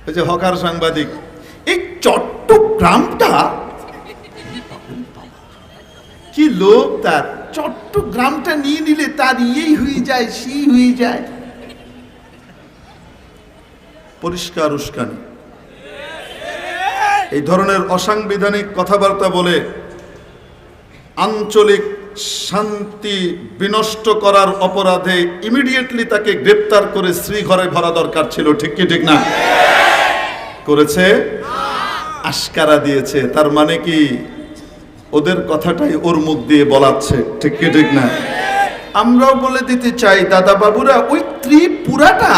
ওই যে হকার সাংবাদিক, এই চট্টগ্রামটা কি লোক তার, চট্টগ্রামটা নিয়ে নিলে তার ইয়েই হয়ে যায়, সেই হয়ে যায়। পরিষ্কার উস্কানি। এই ধরনের অসাংবিধানিক কথাবার্তা বলে আঞ্চলিক শান্তি বিনষ্ট করার অপরাধে ইমিডিয়েটলি তাকে গ্রেপ্তার করে শ্রীঘরে ভরা দরকার ছিল, ঠিক কি ঠিক না? করেছে, আশকারা দিয়েছে। তার মানে কি ওদের কথাটাই ওর মুখ দিয়ে বলাচ্ছে, ঠিক কি ঠিক না? আমরাও বলে দিতে চাই দাদা বাবুরা, ওই ত্রিপুরাটা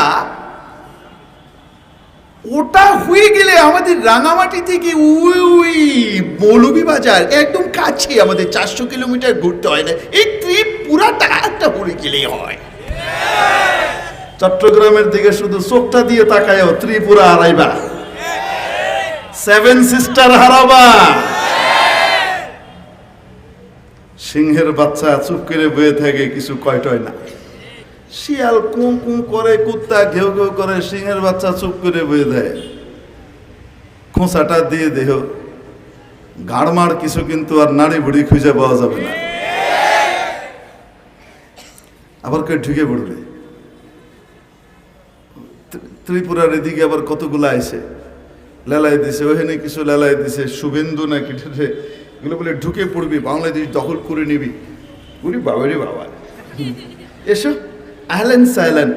ওটা হয়ে গেলে আমাদের রাঙামাটি থেকে ওই মৌলভীবাজার একদম কাছে, আমাদের 400 কিলোমিটার ঘুরতে হয় না। এই ত্রিপুরাটা একটা হয়ে গেলেই হয়। চট্টগ্রামের দিকে শুধু চোখটা দিয়ে তাকায়ও ত্রিপুরা হারাইবা, 7 সিস্টার হারাবা। সিংহের বাচ্চা চুপ করে বয়ে থাকে, কিছু কয়টয় না। শিয়াল কু কু করে, কুত্তা ঘেউ ঘেউ করে, সিংহের বাচ্চা চুপ করে বয়ে দেয়। খোঁচাটা দিয়ে দেহ গাড়মার কিছু কিন্তু আর নাড়ি বুড়ি খুঁজে পাওয়া যাবে না। আবার কে ঢুকে পড়বে। ত্রিপুরার এদিকে আবার কতগুলা আইছে, লেলাই দিছে, ওখানে কিছু লেলাই দিছে, শুভেন্দু না কি এগুলো বলে ঢুকে পড়বি, বাংলাদেশ দখল করে নিবি। পুরি বাবারে বাবা, এসো আহলেন সাইলেন,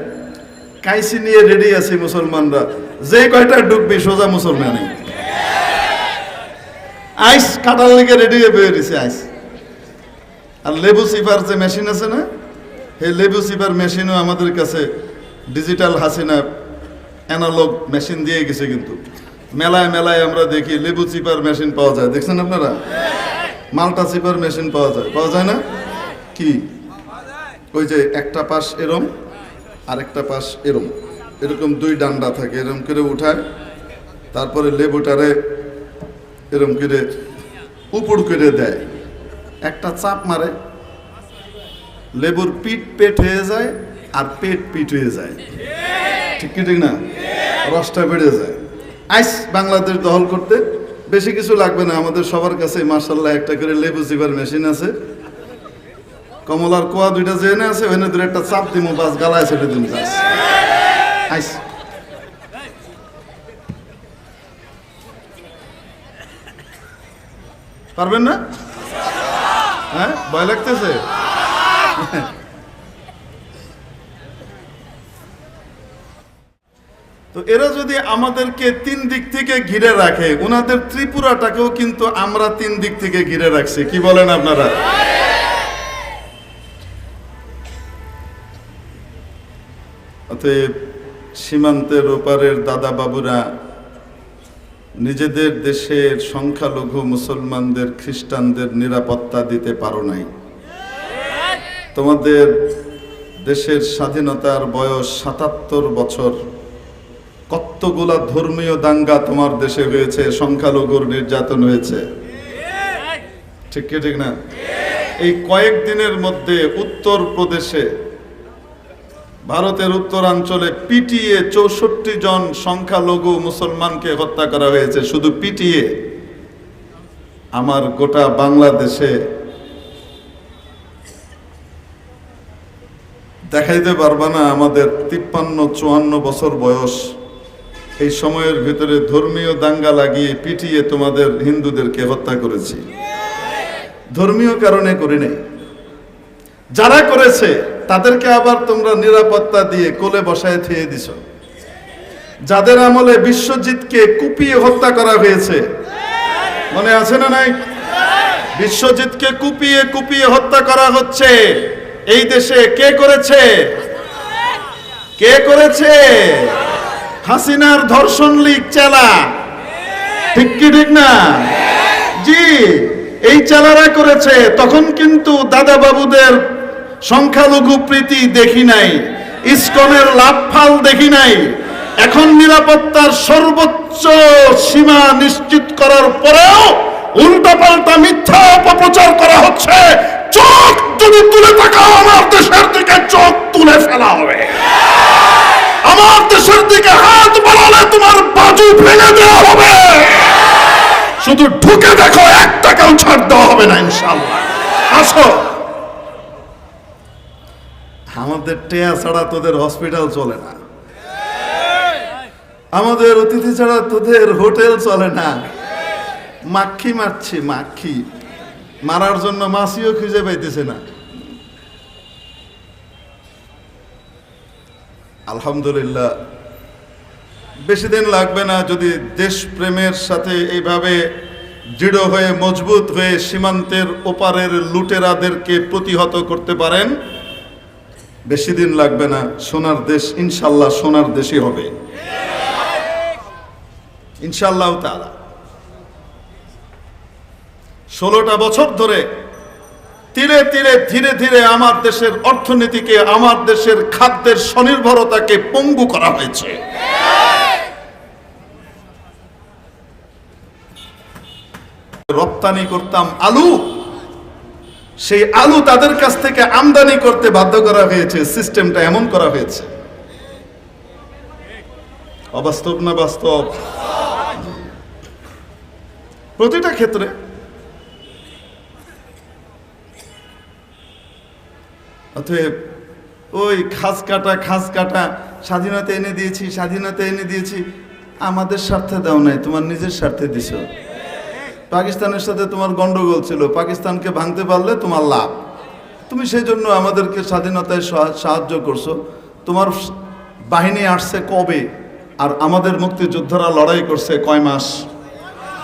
কাইসি নিয়ে রেডি আছে মুসলমানরা, যে কয়টা ঢুকবি সোজা মুসলমানই। আইস কাটার লেগে রেডি হয়ে বেরিয়ে দিছে আইস। আর লেবু সিফার যে মেশিন আছে না, এই লেবু সিফার মেশিনও আমাদের কাছে ডিজিটাল হাসিনা অ্যানালগ মেশিন দিয়ে গেছে। কিন্তু মেলায় মেলায় আমরা দেখি লেবু চিপার মেশিন পাওয়া যায়, দেখছেন আপনারা? মালটা চিপার মেশিন পাওয়া যায় না কি? ওই যে একটা পাশ এরম আর একটা পাশ এরম, এরকম 2 ডান্ডা থাকে, এরম করে উঠায়, তারপরে লেবুটারে এরম করে উপর করে দেয়, একটা চাপ মারে, লেবুর পিঠ পেট হয়ে যায় আর পেট পিঠ হয়ে যায়, ঠিক কি ঠিক না? রসটা বেড়ে যায়। আইস বাংলাদেশ দখল করতে বেশি কিছু লাগবে না, আমাদের সবার কাছে মাশাআল্লাহ একটা করে লেবু চিপার মেশিন আছে। কমলার কোয়া 2টা জেনে আছে, ওখানে 2 একটা চাপ দিমু, বাস গালায় ছেড়ে দিন। আইস পারবেন না? হ্যাঁ, ভয় লাগতেছে? তো এরা যদি আমাদেরকে 3 দিক থেকে ঘিরে রাখে, ওনাদের ত্রিপুরাটাকেও কিন্তু আমরা 3 দিক থেকে ঘিরে রাখছি, কি বলেন আপনারা? অতএব সীমান্তের ওপারের দাদা বাবুরা, নিজেদের দেশের সংখ্যালঘু মুসলমানদের, খ্রিস্টানদের নিরাপত্তা দিতে পারো নাই। তোমাদের দেশের স্বাধীনতার বয়স 77 বছর। কতগুলা ধর্মীয় দাঙ্গা তোমার দেশে হয়েছে, সংখ্যালঘুর নির্যাতন হয়েছে, ঠিক কি ঠিক না? এই কয়েকদিনের মধ্যে উত্তর প্রদেশে, ভারতের উত্তরাঞ্চলে পিটিয়ে 64 জন সংখ্যালঘু মুসলমানকে হত্যা করা হয়েছে, শুধু পিটিয়ে। আমার গোটা বাংলাদেশে দেখাইতে পারবা না আমাদের 53-54 বছর বয়স, এই সময়ের ভিতরে ধর্মীয় দাঙ্গা লাগিয়ে পিটিয়ে তোমাদের হিন্দুদেরকে হত্যা করেছি। ধর্মীয় কারণে করি নাই। যারা করেছে তাদেরকে আবার তোমরা নিরাপত্তা দিয়ে কোলে বসায় থিয়ে দিছ। যাদের আমলে বিশ্বজিৎকে কুপিয়ে হত্যা করা হয়েছে, মনে আছে না নাই? বিশ্বজিৎকে কুপিয়ে কুপিয়ে হত্যা করা হচ্ছে। এই দেশে কে করেছে? কে করেছে? হাসিনার ধর্ষণ লীগ চেলা, ঠিক কি ঠিক না? জি, এই চেলারা করেছে। তখন কিন্তু দাদা বাবুদের সংখ্যালঘু প্রীতি দেখি নাই, ইসকনের লাফাল দেখি নাই। এখন নিরাপত্তার সর্বোচ্চ সীমা নিশ্চিত করার পরেও উল্টাপাল্টা মিথ্যা অপপ্রচার করা হচ্ছে। চোখ যদি তুলে তাকাও, আমার দেশের দিকে চোখ তুলে ফেলা হবে। আমার দেশের দিকে হাত বাড়ালে তোমার বাজু ফেলে দেওয়া হবে। শুধু ঢুকে দেখো, 1 টাকাও ছাড় দেওয়া হবে না ইনশাআল্লাহ। আসো। আমাদের টেয়া ছাড়া তোদের হসপিটাল চলে না, আমাদের অতিথি ছাড়া তোদের হোটেল চলে না। মাখি মারছি, মাখি মারার জন্য মাছিও খুঁজে পাইতেছে না। আলহামদুলিল্লাহ, বেশি দিন লাগবে না যদি দেশপ্রেমের সাথে এইভাবে দৃঢ় হয়ে মজবুত হয়ে সীমান্তের ওপারের লুটেরাদেরকে প্রতিহত করতে পারেন। বেশি দিন লাগবে না, সোনার দেশ ইনশাল্লাহ সোনার দেশই হবে ইনশাআল্লাহ তাআলা। 16টা বছর ধরে ধীরে ধীরে ধীরে ধীরে আমার দেশের অর্থনীতিকে, আমার দেশের খাদ্যের স্বনির্ভরতাকে পঙ্গু করা হয়েছে। রপ্তানি করতাম আলু, সেই আলু তাদের কাছ থেকে আমদানি করতে বাধ্য করা হয়েছে। সিস্টেমটা এমন করা হয়েছে। অবাস্তব না বাস্তব? প্রতিটা ক্ষেত্রে অতএব ওই খাস কাটা স্বাধীনতা এনে দিয়েছি, স্বাধীনতা এনে দিয়েছি, আমাদের স্বার্থে দাও নাই, তোমার নিজের স্বার্থে দিছো। পাকিস্তানের সাথে তোমার গন্ডগোল ছিল, পাকিস্তানকে ভাঙতে পারলে তোমার লাভ, তুমি সেই জন্য আমাদেরকে স্বাধীনতায় সাহায্য করছো। তোমার বাহিনী আসছে কবে, আর আমাদের মুক্তিযোদ্ধারা লড়াই করছে কয় মাস?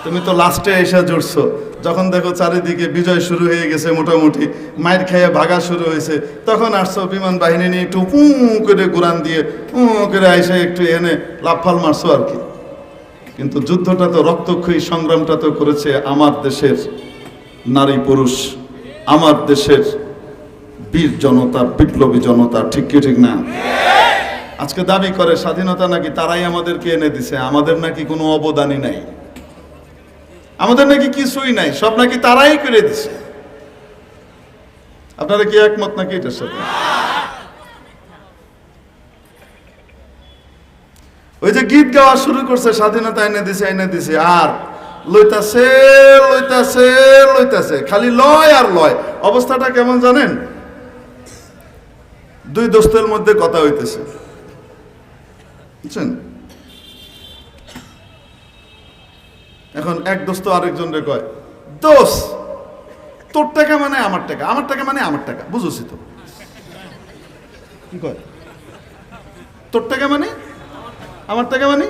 তুমি তো লাস্টে এসে জুড়ছো, যখন দেখো চারিদিকে বিজয় শুরু হয়ে গেছে, মোটামুটি মাইর খেয়ে ভাগা শুরু হয়েছে, তখন আসছো বিমান বাহিনী নিয়ে একটু করে গুরান দিয়ে করে এসে একটু এনে লাফাল মারছো আর কি। কিন্তু যুদ্ধটা তো রক্তক্ষয়ী সংগ্রামটা তো করেছে আমার দেশের নারী পুরুষ, আমার দেশের বীর জনতা, বিপ্লবী জনতা। ঠিক কি ঠিক না? আজকে দাবি করে স্বাধীনতা নাকি তারাই আমাদেরকে এনে দিছে, আমাদের নাকি কোনো অবদানই নাই, আমাদের নাকি কিছুই নাই, সব নাকি তারাই করে দিছে। আপনারা কি একমত নাকি এটার সাথে? ওই যে গীত গাওয়া শুরু করছে, স্বাধীনতা এনে দিছে এনে দিছে, আর লইতাছে লইতাছে লইতাছে, খালি লয় আর লয়। অবস্থাটা কেমন জানেন? দুই দোস্তের মধ্যে কথা হইতেছে, বুঝছেন? এখন এক দোস্ত আরেকজনরে কয়, দোস্ত তোর টাকা মানে আমার টাকা, আমার টাকা মানে আমার টাকা, বুঝছি তো? কি কয়? তোর টাকা মানে আমার টাকা মানে?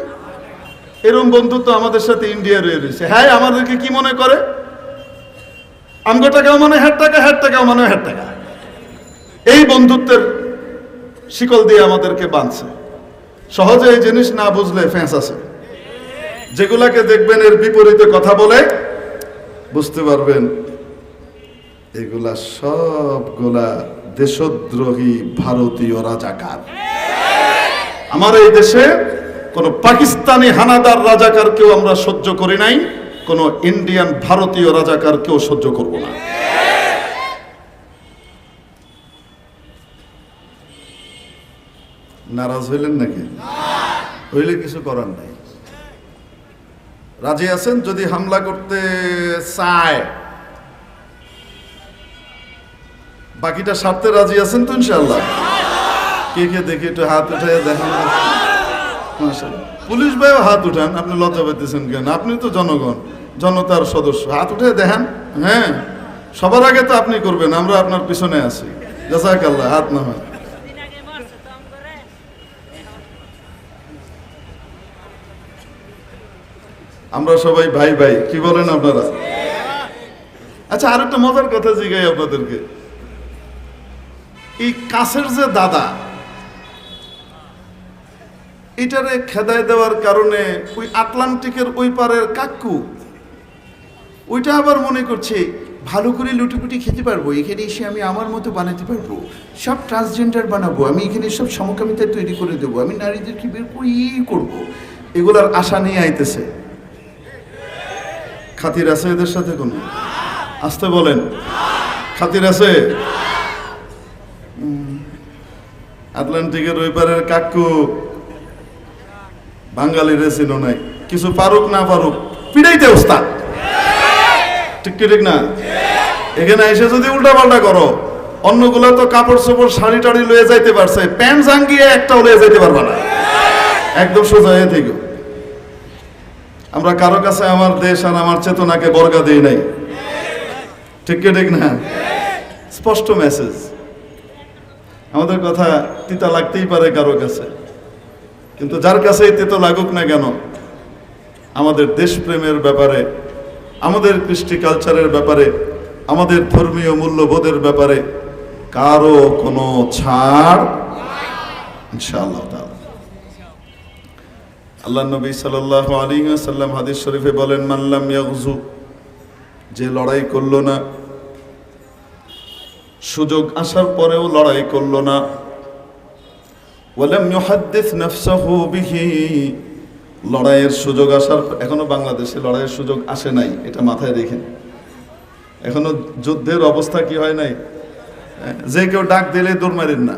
এরকম বন্ধুত্ব আমাদের সাথে ইন্ডিয়া রয়ে রয়েছে। হ্যাঁ, আমাদেরকে কি মনে করে? আমগো টাকাও মানে হ্যার টাকা, হ্যার টাকাও মানে হ্যার টাকা। এই বন্ধুত্বের শিকল দিয়ে আমাদেরকে বাঁধছে। সহজে এই জিনিস না বুঝলে ফ্যাঁস আছে, যেগুলাকে দেখবেন এর বিপরীতে কথা বলে বুঝতে পারবেন এগুলা সবগুলা দেশদ্রোহী ভারতীয় রাজাকার। আমার এই দেশে কোন পাকিস্তানি হানাদার রাজাকার কেউ আমরা সহ্য করি নাই, কোন ইন্ডিয়ান ভারতীয় রাজাকার কেউ সহ্য করব না। নারাজ হইলেন নাকি? হইলে কিছু করার নাই। রাজি আছেন যদি হামলা করতে চায়? বাকিটা সারতে রাজি আছেন তো ইনশাআল্লাহ? কে কে দেখি একটু হাত উঠে দেখেন। পুলিশ ভাইও হাত উঠান, আপনি লজ্জা পাইতেছেন কেন? আপনি তো জনগণ, জনতার সদস্য, হাত উঠে দেখেন। হ্যাঁ, সবার আগে তো আপনি করবেন, আমরা আপনার পিছনে আছি। জাযাকাল্লাহ, হাত না হয়। আমরা সবাই ভাই ভাই, কি বলেন আপনারা? আচ্ছা, আর একটা মজার কথা জিজ্ঞাই আপনাদেরকে। এই কাছের যে দাদা, এটারে খেদায় দেওয়ার কারণে ওই আটলান্টিকের ওই পারের কাকু ওইটা আবার মনে করছে ভালো করে লুটিপুটি খেতে পারবো, এখানে এসে আমি আমার মতো বানাতে পারবো, সব ট্রান্সজেন্ডার বানাবো, আমি এখানে সব সমকামিতা তৈরি করে দেবো, আমি নারীদেরকে বের করে করবো, এগুলার আশা নিয়ে আইতেছে। খাতির আছে এদের সাথে? কোনো আসতে বলেন, খাতির আছে? আটলান্টিকের ওই পারের কাকু বাঙালির ছিল নাই, কিছু পারুক না পারুক পিড়াইতে ওস্তাদ, ঠিক কি ঠিক না? এখানে এসে যদি উল্টা পাল্টা করো, অন্যগুলা তো কাপড় চোপড় শাড়ি টাড়ি লয়ে যাইতে পারছে, প্যান্ট জাঙ্গিয়ে একটাও লয়ে যাইতে পারবা না, একদম সোজা হয়ে থেকে। আমরা কারো কাছে আমার দেশ আর আমার চেতনাকে বর্গা দিই নাই, ঠিক কি ঠিক না? স্পষ্ট মেসেজ। আমাদের কথা তিতা লাগতেই পারে কারো কাছে, কিন্তু যার কাছেই তিতা লাগুক না কেন, আমাদের দেশপ্রেমের ব্যাপারে, আমাদের কৃষ্টি কালচারের ব্যাপারে, আমাদের ধর্মীয় মূল্যবোধের ব্যাপারে কারো কোনো ছাড় ইনশাআল্লাহ তাআলা। আল্লাহ নবী সাল্লাল্লাহু আলাইহি ওয়াসাল্লাম হাদিস শরীফে বলেন, মান লাম ইয়াগজু, যে লড়াই করলো না, সুযোগ আসার পরেও লড়াই করলো না, ওয়ালাম ইউহাদ্দিস নাফসাহু বিহি, লড়াইয়ের সুযোগ আসার, এখনো বাংলাদেশে লড়াইয়ের সুযোগ আসে নাই, এটা মাথায় রেখেন। এখনো যুদ্ধের অবস্থা কি হয় নাই, যে কেউ ডাক দিলে দৌড় মারেন না,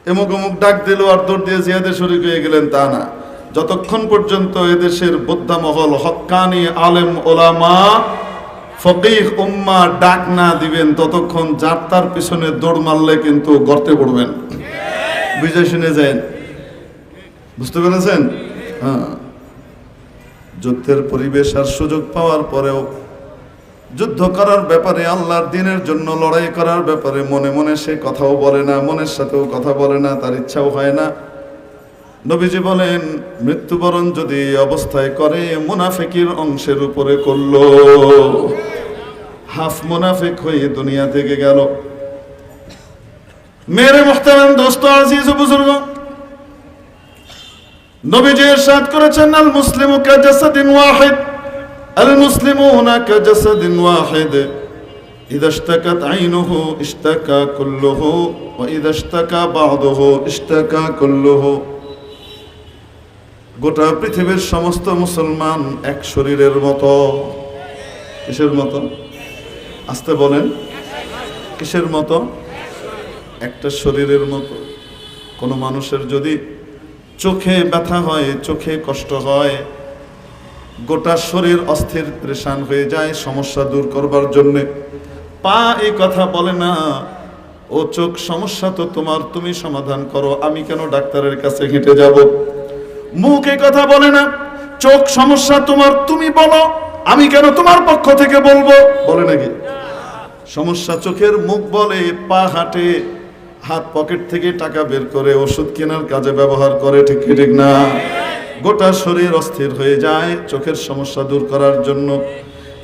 এমুক অমুক ডাক দিল আর দৌড় দিয়ে জিহাদে শরীক হয়ে গেলেন, তা না। যতক্ষণ পর্যন্ত এদেশের বোদ্ধা মহল, হক্কানি আলেম ওলামা ফকিহ উম্মা ডাক না দিবেন, ততক্ষণ যার তার পিছনে দৌড় মারলে কিন্তু গর্তে পড়বেন। বুঝে শুনে যান, বুঝতে পেরেছেন? হ্যাঁ, যুদ্ধের পরিবেশ আর সুযোগ পাওয়ার পরেও যুদ্ধ করার ব্যাপারে, আল্লাহর দ্বীনের জন্য লড়াই করার ব্যাপারে মনে মনে সে কথাও বলে না, মনের সাথেও কথা বলে না, তার ইচ্ছাও হয় না। নবীজি বলেন, মৃত্যুবরণ যদি এই অবস্থায় করে, মুনাফিকের অংশের উপরে করলো, হাফ মুনাফিক হয়ে দুনিয়া থেকে গেল। মেরে মুহতারাম দোস্ত, আজিজ ও বুজুর্গ, নবীজি ইরশাদ করেছেন, আল মুসলিমু কাজাসাদিন ওয়াহিদ, আল মুসলিমুনা কাজাসাদিন ওয়াহিদ, ইযা ইশতাকাত আইনুহু ইশতাকা কুল্লুহু ওয়া ইযা ইশতাকা বা'দুহু ইশতাকা কুল্লুহু। গোটা পৃথিবীর সমস্ত মুসলমান এক শরীরের মতো। কিসের মতো? আস্তে বলেন, কিসের মতো? একটা শরীরের মতো। কোনো মানুষের যদি চোখে ব্যথা হয়, চোখে কষ্ট হয়, গোটা শরীর অস্থির পরেশান হয়ে যায় সমস্যা দূর করবার জন্য। পা এই কথা বলে না, ও চোখ সমস্যা তো তোমার, তুমি সমাধান করো, আমি কেন ডাক্তারের কাছে হেঁটে যাব। মুখ এই কথা বলে না, চোখ সমস্যা তোমার, তুমি বলো, আমি কেন তোমার পক্ষ থেকে বলবো, বলে নাকি? সমস্যা চোখের, মুখ বলে, পা হাঁটে, হাত পকেট থেকে টাকা বের করে ওষুধ কেনার কাজে ব্যবহার করে, ঠিক কি ঠিক না? গোটা শরীর অস্থির হয়ে যায় চোখের সমস্যা দূর করার জন্য।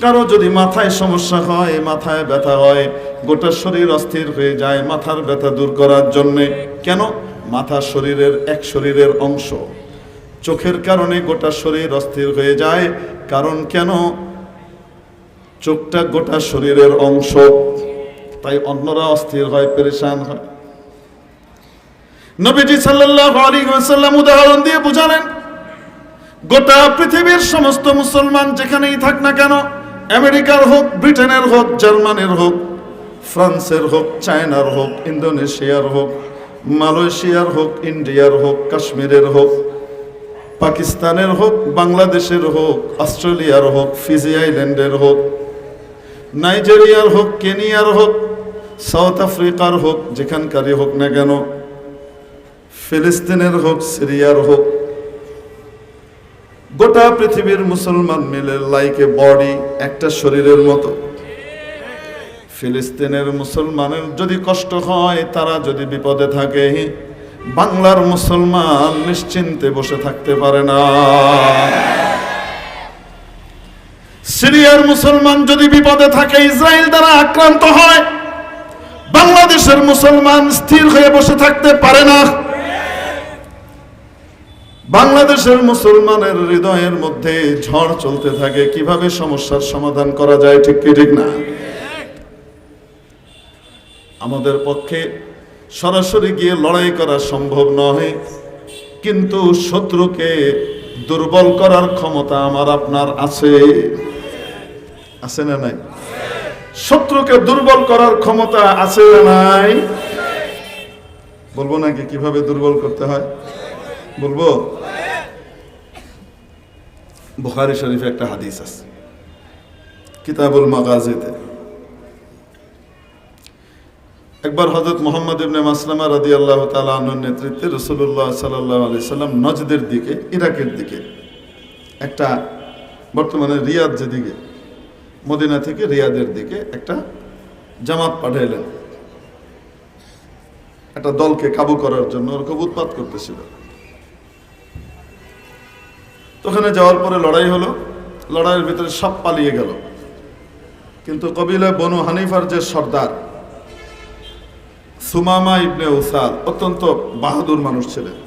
কারো যদি মাথায় সমস্যা হয়, মাথায় ব্যথা হয়, গোটা শরীর অস্থির হয়ে যায় মাথার ব্যথা দূর করার জন্যে। কেন? মাথা শরীরের এক শরীরের অংশ, চোখের কারণে গোটা শরীর অস্থির হয়ে যায়। কারণ কেন? চোখটা গোটা শরীরের অংশ, তাই অন্যরা অস্থির হয়, পেরেশান হয়। নবীজি সাল্লাল্লাহু আলাইহি ওয়াসাল্লাম উদাহরণ দিয়ে বুঝালেন, গোটা পৃথিবীর সমস্ত মুসলমান যেখানেই থাক না কেন, আমেরিকার হোক, ব্রিটেনের হোক, জার্মানির হোক, ফ্রান্সের হোক, চায়নার হোক, ইন্দোনেশিয়ার হোক, মালয়েশিয়ার হোক, ইন্ডিয়ার হোক, কাশ্মীরের হোক, পাকিস্তানের হোক, বাংলাদেশের হোক, অস্ট্রেলিয়ার হোক, ফিজি আইল্যান্ডের হোক, নাইজেরিয়ার হোক, কেনিয়ার হোক, সাউথ আফ্রিকার হোক, যেখানকারই হোক না কেন, ফিলিস্তিনের হোক, সিরিয়ার হোক, গোটা পৃথিবীর মুসলমান মিলে লাইক এ বডি, একটা শরীরের মতো। ফিলিস্তিনের মুসলমানের যদি কষ্ট হয়, তারা যদি বিপদে থাকে, বাংলার মুসলমান নিশ্চিন্তে বসে থাকতে পারে না। সিরিয়ার মুসলমান যদি বিপদে থাকে, ইসরায়েল দ্বারা আক্রান্ত হয়, বাংলাদেশের মুসলমান স্থির হয়ে বসে থাকতে পারে না। বাংলাদেশের মুসলমানের হৃদয়ের মধ্যে ঝড় চলতে থাকে, কিভাবে সমস্যার সমাধান করা যায়, ঠিক কি ঠিক না? আমাদের পক্ষে সরাসরি গিয়ে লড়াই করা সম্ভব নয়, কিন্তু শত্রুকে দুর্বল করার ক্ষমতা আমার আপনার আছে। আছে না নাই? শত্রুকে দুর্বল করার ক্ষমতা আছে না নাই? বলবো নাকি কিভাবে দুর্বল করতে হয়? বলবো? বুখারী শরীফে একটা হাদিস আছে কিতাবুল মাগাজিতে। একবার হযরত মুহাম্মদ ইবনে মাসলামা রাদিয়াল্লাহু তাআলা আনহুর নেতৃত্বে রাসূলুল্লাহ সাল্লাল্লাহু আলাইহি সাল্লাম নজদের দিকে, ইরাকের দিকে, একটা বর্তমানে রিয়াদ যেদিকে, মদিনা থেকে রিয়াদের দিকে একটা জামাত পাঠাইলেন একটা দলকে কাবু করার জন্য। ওরা খুব উৎপাত করতেছিল। তো ওখানে যাওয়ার পরে লড়াই হলো। লড়াইয়ের ভিতরে সব পালিয়ে গেল, কিন্তু কবিলা বনু হানিফার যে সর্দার সুমামা ইবনে উসাল অত্যন্ত বাহাদুর মানুষ ছিলেন।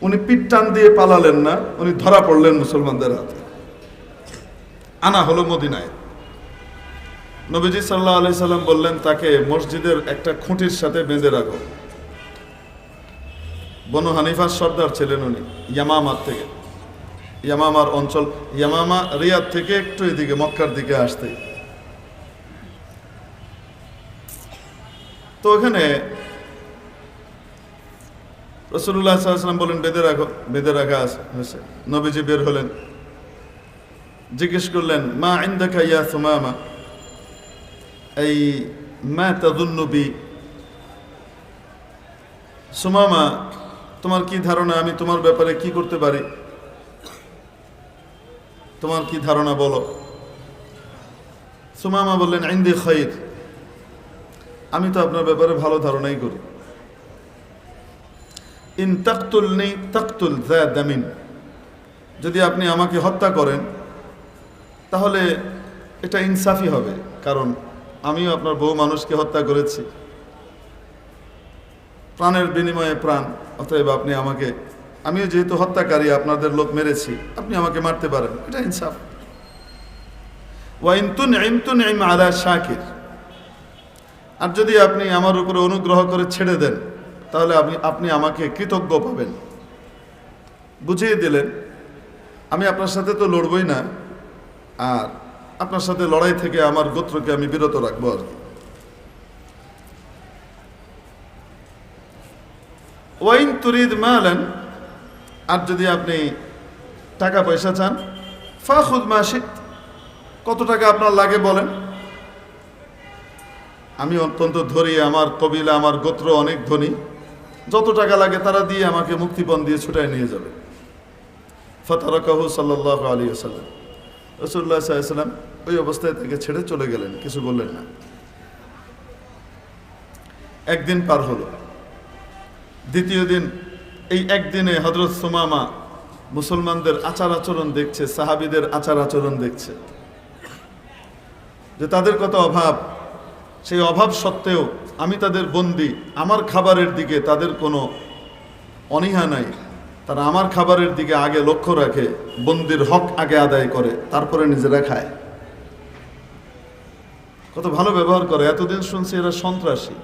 উনি পিঠ টান দিয়ে পালালেন না, উনি ধরা পড়লেন মুসলমানদের হাতে। আনা হলো মদিনায়। নবীজি সাল্লাল্লাহু আলাইহি সাল্লাম বললেন তাকে মসজিদের একটা খুঁটির সাথে বেঁধে রাখো। বনু হানিফার সর্দার ছিলেন উনি, ইয়ামামার থেকে। ইয়ামামার অঞ্চল, ইয়ামামা রিয়াদ থেকে একটু এদিকে মক্কার দিকে আসতে। তো ওখানে রাসূলুল্লাহ সাল্লাল্লাহু আলাইহি ওয়াসাল্লাম বলেন বেঁধে রাখো। বেঁধে রাখা হয়েছে। নবীজি বের হলেন, জিজ্ঞেস করলেন মা ইনদাকা ইয়া সুমামা, এই মা তাযুন্নু বি, সুমামা তোমার কি ধারণা, আমি তোমার ব্যাপারে কি করতে পারি, তোমার কি ধারণা বলো। সুমামা বললেন ইনদি খায়র, আমি তো আপনার ব্যাপারে ভালো ধারণাই করি। ইন তাকতুলনি তাকতুল যা দামিন, যদি আপনি আমাকে হত্যা করেন তাহলে এটা ইনসাফি হবে, কারণ আমিও আপনার বহু মানুষকে হত্যা করেছি, প্রাণের বিনিময়ে প্রাণ। অতএব আপনি আমাকে, আমিও যেহেতু হত্যাকারী, আপনাদের লোক মেরেছি, আপনি আমাকে মারতে পারেন, এটা ইনসাফ। ওয়া ইন তুনইম আলা শাকির, আর যদি আপনি আমার উপরে অনুগ্রহ করে ছেড়ে দেন তাহলে আপনি আমাকে কৃতজ্ঞ পাবেন। বুঝিয়ে দিলেন আমি আপনার সাথে তো লড়বই না, আর আপনার সাথে লড়াই থেকে আমার গোত্রকে আমি বিরত রাখবো আর কি। ওয়াইন তুরিদ মালান, আর যদি আপনি টাকা পয়সা চান, ফাখুদ মা শিত, কত টাকা আপনার লাগে বলেন, আমি অত্যন্ত ধনী, আমার কবিলা, আমার গোত্র অনেক ধনী, যত টাকা লাগে তারা দিয়ে আমাকে মুক্তিপণ দিয়ে ছুটায় নিয়ে যাবে। ফাতারাকাহু সাল্লাল্লাহু আলাইহি ওয়াসাল্লাম, রাসূলুল্লাহ সাল্লাল্লাহু আলাইহি ওয়াসাল্লাম ওই অবস্থায় তাকে ছেড়ে চলে গেলেন, কিছু বললেন না। একদিন পার হলো, দ্বিতীয় দিন। এই একদিনে হযরত সুমামা মুসলমানদের আচার আচরণ দেখছে, সাহাবীদের আচার আচরণ দেখছে, যে তাদের কত অভাব। সেই অভাব সত্ত্বেও আমি তাদের বন্দী, আমার খাবারের দিকে তাদের কোনো অনীহা নাই। তারা আমার খাবারের দিকে আগে লক্ষ্য রাখে, বন্দির হক আগে আদায় করে, তারপরে নিজেরা খায়। কত ভালো ব্যবহার করে। এতদিন শুনছি এরা সন্ত্রাসী,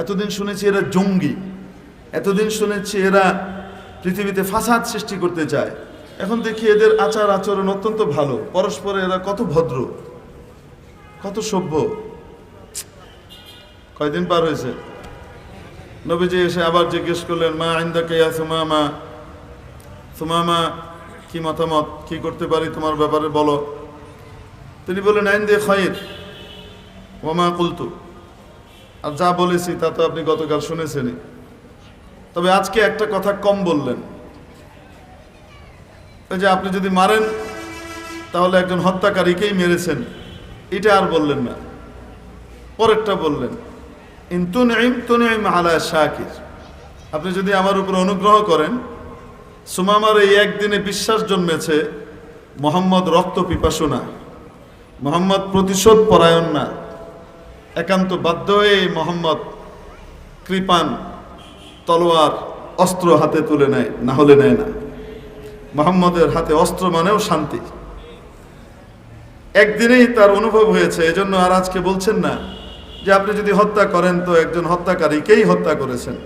এতদিন শুনেছি এরা জঙ্গি, এতদিন শুনেছি এরা পৃথিবীতে ফাসাদ সৃষ্টি করতে চায়। এখন দেখি এদের আচার আচরণ অত্যন্ত ভালো, পরস্পরে এরা কত ভদ্র, কত সভ্য। কয়দিন পার হয়েছে, নবীজি এসে আবার জিজ্ঞেস করলেন মা ইনদাকা ইয়া সুমামা, সুমামা কি মতামত, কি করতে পারি তোমার ব্যাপারে বলো। তিনি বললেন ইনদি খায়র ওয়া মা কুলতু, আর যা বলেছি তা তো আপনি গতকাল শুনেছেনই, তবে আজকে একটা কথা কম বললেন। ওই যে আপনি যদি মারেন তাহলে একজন হত্যাকারীকেই মেরেছেন, এটা আর বললেন না। পরেরটা বললেন ইন তুনইম আলা শাকির, আপনি যদি আমার উপর অনুগ্রহ করেন। সুমামার এই একদিনে বিশ্বাস জন্মেছে মুহাম্মদ রক্ত পিপাসু না, মুহাম্মদ প্রতিশোধ পরায়ণ না, একান্ত বাধ্য হয়ে মুহাম্মদ কৃপান, তলোয়ার, অস্ত্র হাতে তুলে নেয়, না হলে নেয় না। মুহাম্মদের হাতে অস্ত্র মানেও শান্তি। একদিনেই তার অনুভব হয়েছে, এজন্য আর আজকে বলছেন না যে আপনি যদি হত্যা করেন তো একজন হত্যাকারীকেই হত্যা করেছেন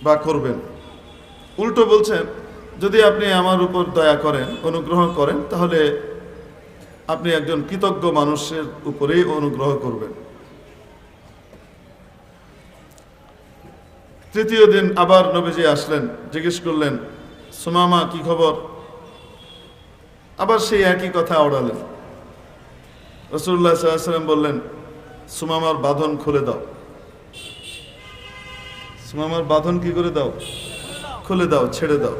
বা করবেন। উল্টো বলছেন যদি আপনি আমার উপর দয়া করেন, অনুগ্রহ করেন, তাহলে আপনি একজন কৃতজ্ঞ মানুষের উপরেই অনুগ্রহ করবেন। তৃতীয় দিন আবার নবীজি আসলেন, জিজ্ঞেস করলেন সুমামা কি খবর। আবার সেই একই কথা ওড়ালেন। রাসূলুল্লাহ সাল্লাল্লাহু আলাইহি ওয়াসাল্লাম বললেন, সুমামার বাঁধন খুলে দাও। সুমামার বাঁধন কি করে দাও? খুলে দাও, ছেড়ে দাও।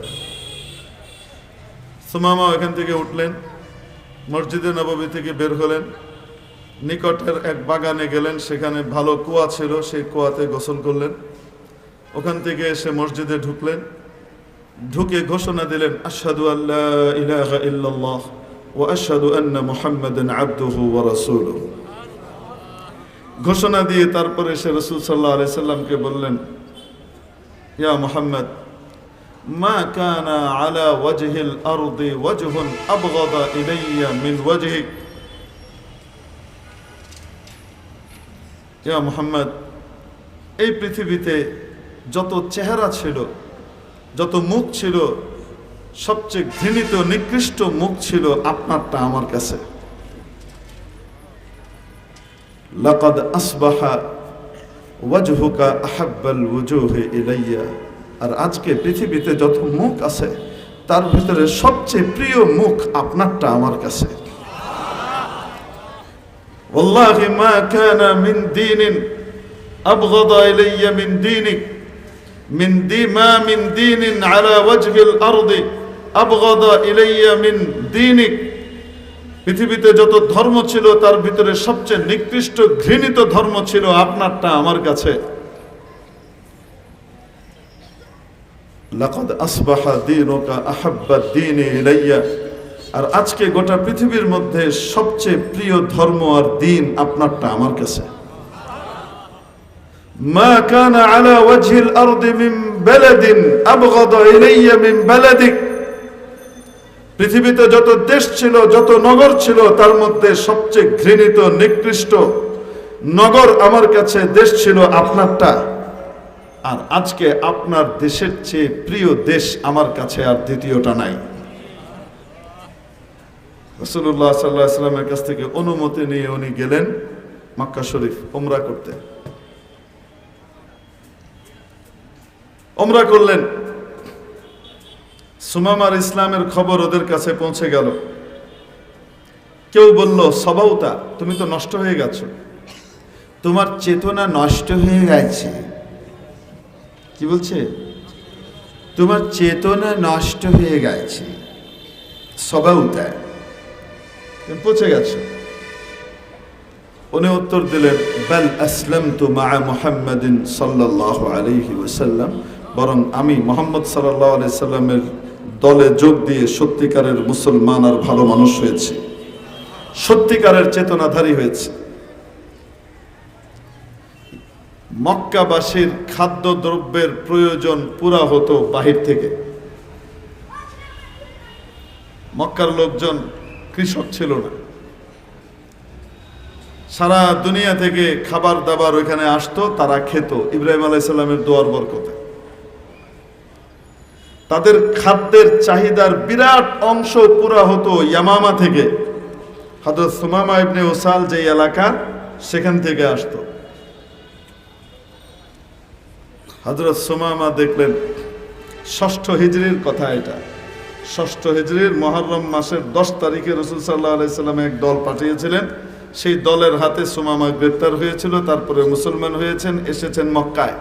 সুমামা এখান থেকে উঠলেন, মসজিদে নববী থেকে বের হলেন, নিকটের এক বাগানে গেলেন, সেখানে ভালো কুয়া ছিল, সেই কুয়াতে গোসল করলেন। ওখান থেকে এসে মসজিদে ঢুকলেন, ঢুকে ঘোষণা দিলেন, আশহাদু আল্লা ইলাহা ইল্লাল্লাহ ওয়া আশহাদু আন্না মুহাম্মাদান আবদুহু ওয়া রাসূলুহু। ঘোষণা দিয়ে তারপরে সে রাসূল সাল্লাল্লাহু আলাইহি সাল্লামকে বললেন, ইয়া মুহাম্মদ, মা কানা আলা ওয়াজহিল আরদি ওয়াজহুন আবগাদা ইলাইয়া মিন ওয়াজহিক। ইয়া মুহাম্মদ, এই পৃথিবীতে যত চেহারা ছিল, যত মুখ ছিল, সবচেয়ে ঘৃণিত নিকৃষ্ট মুখ ছিল আপনারটা আমার কাছে। লাকাদ আসবাহা ওয়াজহুকা আহাব্বাল ওয়ুজুহি ইলাইয়া। আর আজকে পৃথিবীতে যত মুখ আছে তার ভিতরে সবচেয়ে প্রিয় মুখ আপনারটা আমার কাছে। ওয়াল্লাহি মা কানা মিন দীনিন আবগাদা ইলাইয়া মিন দীনিক মিন দীনিন আলা ওয়াজহিল আরদি আবগাদা ইলাইয়া মিন দীনিক। পৃথিবীতে যত ধর্ম ছিল তার ভিতরে সবচেয়ে নিকৃষ্ট ঘৃণিত ধর্ম ছিল আপনারটা আমার কাছে। লাকাদ আসবাহা দীনুকা আহাব্বা দীনি ইলাইয়া। আর আজকে গোটা পৃথিবীর মধ্যে সবচেয়ে প্রিয় ধর্ম আর দিন আপনারটা আমার কাছে। মা কানা আলা ওয়াজহিল আরদি মিন বালাদিন আবগাদা ইলাইয়া মিন বালাদিক। পৃথিবীতে যত দেশ ছিল, যত নগর ছিল, তার মধ্যে সবচেয়ে ঘৃণিত নিকৃষ্ট নগর আমার কাছে, দেশ ছিল আপনারটা। আর আজকে আপনার দেশের চেয়ে প্রিয় দেশ আমার কাছে আর দ্বিতীয়টা নাই। রাসূলুল্লাহ সাল্লাল্লাহু আলাইহি ওয়াসাল্লামের কাছ থেকে অনুমতি নিয়ে উনি গেলেন মক্কা শরীফ উমরা করতে। উমরা করলেন। সুমামার ইসলামের খবর ওদের কাছে পৌঁছে গেল। কেউ বলল, সবাউতা, তুমি তো নষ্ট হয়ে গেছো, তোমার চেতনা নষ্ট হয়ে গেছে। কি বলছে? তোমার চেতনা নষ্ট হয়ে গেছে, সবাউতা, তুমি পৌঁছে গেছো। উনি উত্তর দিলেন, বাল আসলামতু মা মুহাম্মাদিন সাল্লাল্লাহু আলাইহি ওয়াসাল্লাম, বরং আমি মুহাম্মদ সাল্লাল্লাহু আলাইহি সাল্লামের দলে যোগ দিয়ে সত্যিকারের মুসলমান আর ভালো মানুষ হয়েছে, সত্যিকারের চেতনাধারী হয়েছে। মক্কাবাসীর খাদ্য দ্রব্যের প্রয়োজন পুরা হতো বাহির থেকে। মক্কার লোকজন কৃষক ছিল না, সারা দুনিয়া থেকে খাবার দাবার ওইখানে আসতো, তারা খেত ইব্রাহিম আলাইহিস সালামের দোয়ার বরকতে। তাদের খাদ্যের চাহিদার বিরাট অংশ পুরা হতো ইয়ামামা থেকে। হযরত সুমামা ইবনে উসাল যে এলাকা, সেখান থেকে আসতো। হযরত সুমামা দেখলেন, ষষ্ঠ হিজরির কথা এটা, ষষ্ঠ হিজরির মুহররম মাসের 10 তারিখে রাসূল সাল্লাল্লাহু আলাইহি সাল্লাম এক দল পাঠিয়েছিলেন। সেই দলের হাতে সুমামা গ্রেফতার হয়েছিল, তারপরে মুসলমান হয়েছেন, এসেছেন মক্কায়।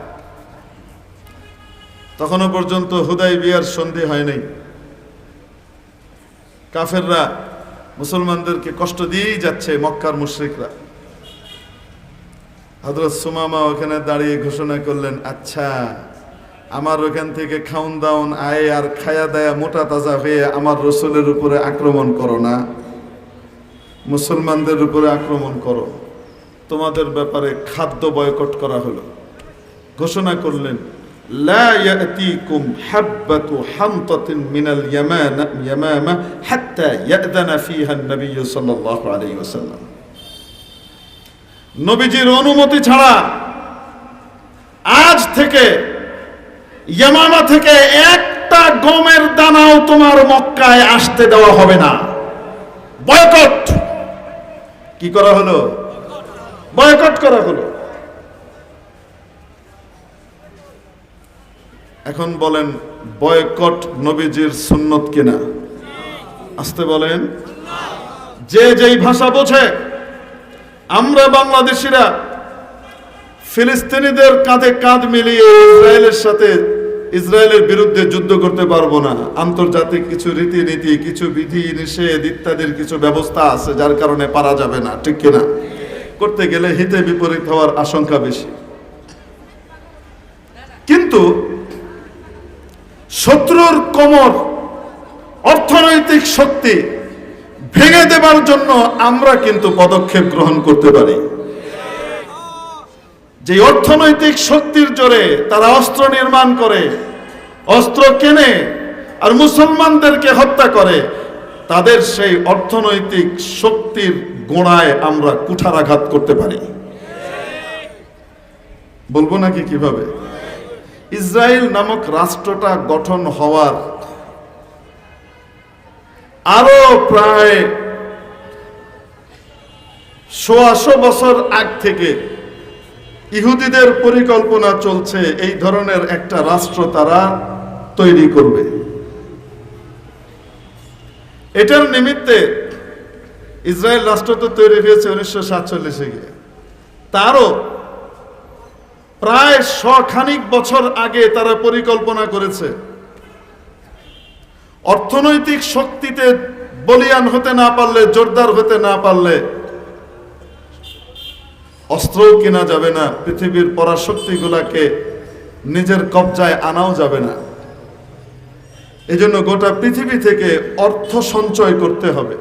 তখনও পর্যন্ত হুদাইবিয়ার সন্ধি হয় নাই। কাফেররা মুসলমানদেরকে কষ্ট দিয়েই যাচ্ছে, মক্কার মুশরিকরা। হযরত সুমামা ওখানে দাঁড়িয়ে ঘোষণা করলেন, আচ্ছা, আমার ওখান থেকে খাউন দাউন আয় আর খায়া দায়া মোটা তাজা হয়ে আমার রসুলের উপরে আক্রমণ করো না, মুসলমানদের উপরে আক্রমণ করো। তোমাদের ব্যাপারে খাদ্য বয়কট করা হলো। ঘোষণা করলেন, লা ইয়াতিকুম হাব্বাতু হানতাতিন মিনাল ইয়ামামা হাত্তা ইয়াদানা ফিহা নবী সাল্লাল্লাহু আলাইহি ওয়াসাল্লাম। নবীজির অনুমতি ছাড়া আজ থেকে ইয়ামামা থেকে একটা গমের দানাও তোমার মক্কায় আসতে দেওয়া হবে না। বয়কট। কি করা হলো? বয়কট করা হলো। এখন বলেন, বয়কট নবীজির সুন্নত কিনা? আসতে বলেন। যে যেই ভাষা বোঝে, আমরা বাংলাদেশিরা ফিলিস্তিনিদের কাঁধে কাঁধ মিলিয়ে ইসরায়েলের বিরুদ্ধে যুদ্ধ করতে পারবো না। আন্তর্জাতিক কিছু রীতিনীতি, কিছু বিধি নিষেধ ইত্যাদির কিছু ব্যবস্থা আছে, যার কারণে পারা যাবে না, ঠিক কিনা? করতে গেলে হিতে বিপরীত হওয়ার আশঙ্কা বেশি। কিন্তু শত্রুর কোমর অর্থনৈতিক শক্তি ভেঙে দেবার জন্য আমরা কিন্তু পদক্ষেপ গ্রহণ করতে পারি। যে অর্থনৈতিক শক্তির জোরে তারা অস্ত্র নির্মাণ করে, অস্ত্র কেনে আর মুসলমানদেরকে হত্যা করে, তাদের সেই অর্থনৈতিক শক্তির গোড়ায় আমরা কুঠারাঘাত করতে পারি। বলবো নাকি কিভাবে? ইসরায়েল নামক রাষ্ট্রটা গঠন হওয়ার আরো প্রায় ১৫০ বছর আগ থেকে ইহুদিদের পরিকল্পনা চলছে এই ধরনের একটা রাষ্ট্র তারা তৈরি করবে। এটার নিমিত্তে ইসরায়েল রাষ্ট্র তো তৈরি হয়েছে 1947-এ গিয়ে, তারও প্রায় ১০০ বছর আগে তারা পরিকল্পনা করেছে অর্থনৈতিক শক্তিতে বলিয়ান হতে না পারলে, জোরদার হতে না পারলে অস্ত্রও কেনা যাবে না, পৃথিবীর পরাশক্তিগুলাকে নিজের কবজায় আনাও যাবে না। এজন্য গোটা পৃথিবী থেকে অর্থ সঞ্চয় করতে হবে।